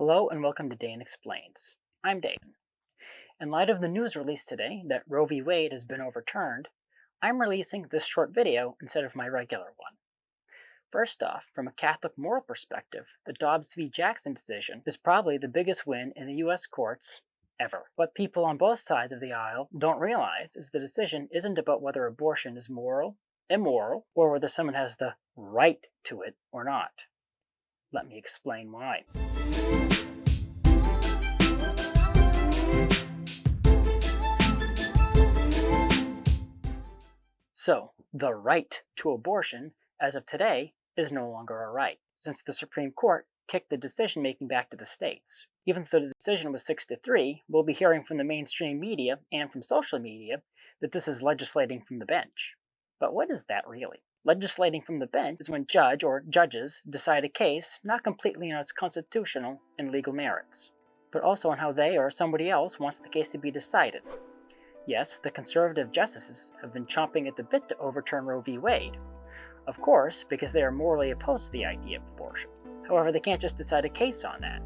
Hello and welcome to Dan Explains. I'm Dan. In light of the news released today that Roe v. Wade has been overturned, I'm releasing this short video instead of my regular one. First off, from a Catholic moral perspective, the Dobbs v. Jackson decision is probably the biggest win in the US courts ever. What people on both sides of the aisle don't realize is the decision isn't about whether abortion is moral, immoral, or whether someone has the right to it or not. Let me explain why. So, the right to abortion, as of today, is no longer a right, since the Supreme Court kicked the decision-making back to the states. Even though the decision was 6-3, we'll be hearing from the mainstream media and from social media that this is legislating from the bench. But what is that really? Legislating from the bench is when judge or judges decide a case not completely on its constitutional and legal merits, but also on how they or somebody else wants the case to be decided. Yes, the conservative justices have been chomping at the bit to overturn Roe v. Wade. Of course, because they are morally opposed to the idea of abortion. However, they can't just decide a case on that.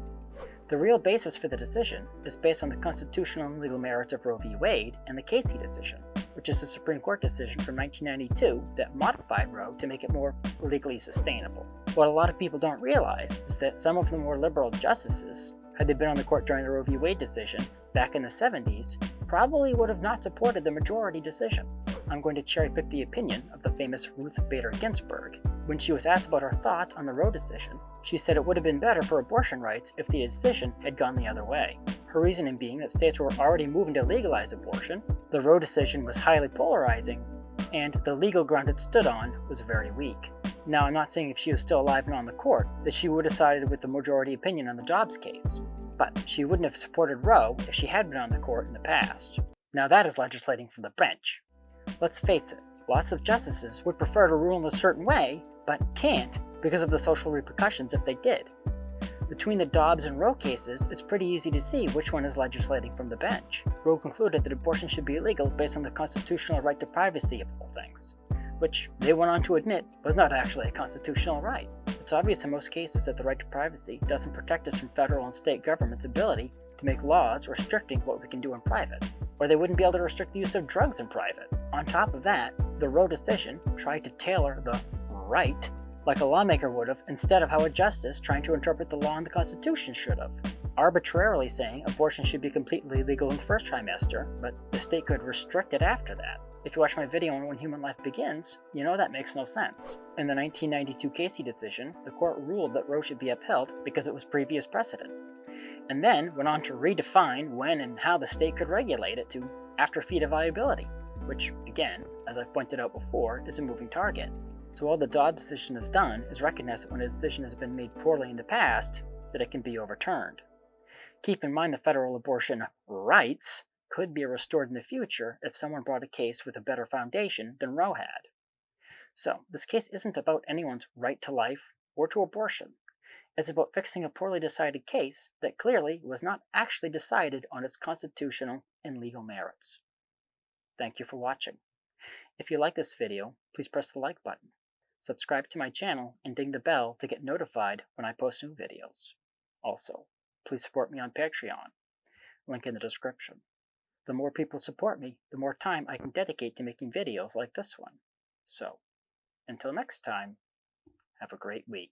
The real basis for the decision is based on the constitutional and legal merits of Roe v. Wade and the Casey decision, which is a Supreme Court decision from 1992 that modified Roe to make it more legally sustainable. What a lot of people don't realize is that some of the more liberal justices, had they been on the court during the Roe v. Wade decision back in the 70s, probably would have not supported the majority decision. I'm going to cherry-pick the opinion of the famous Ruth Bader Ginsburg. When she was asked about her thoughts on the Roe decision, she said it would have been better for abortion rights if the decision had gone the other way. Her reasoning being that states were already moving to legalize abortion, the Roe decision was highly polarizing, and the legal ground it stood on was very weak. Now, I'm not saying if she was still alive and on the court that she would have sided with the majority opinion on the Dobbs case, but she wouldn't have supported Roe if she had been on the court in the past. Now that is legislating from the bench. Let's face it, lots of justices would prefer to rule in a certain way, but can't because of the social repercussions if they did. Between the Dobbs and Roe cases, it's pretty easy to see which one is legislating from the bench. Roe concluded that abortion should be illegal based on the constitutional right to privacy of all things, which they went on to admit was not actually a constitutional right. It's obvious in most cases that the right to privacy doesn't protect us from federal and state government's ability to make laws restricting what we can do in private, or they wouldn't be able to restrict the use of drugs in private. On top of that, the Roe decision tried to tailor the right like a lawmaker would have instead of how a justice trying to interpret the law and the Constitution should have, arbitrarily saying abortion should be completely legal in the first trimester, but the state could restrict it after that. If you watch my video on When Human Life Begins, you know that makes no sense. In the 1992 Casey decision, the court ruled that Roe should be upheld because it was previous precedent, and then went on to redefine when and how the state could regulate it to after fetal viability, which, again, as I've pointed out before, is a moving target. So all the Dobbs decision has done is recognize that when a decision has been made poorly in the past, that it can be overturned. Keep in mind the federal abortion rights could be restored in the future if someone brought a case with a better foundation than Roe had. So, this case isn't about anyone's right to life or to abortion. It's about fixing a poorly decided case that clearly was not actually decided on its constitutional and legal merits. Thank you for watching. If you like this video, please press the like button. Subscribe to my channel and ding the bell to get notified when I post new videos. Also, please support me on Patreon. Link in the description. The more people support me, the more time I can dedicate to making videos like this one. So, until next time, have a great week.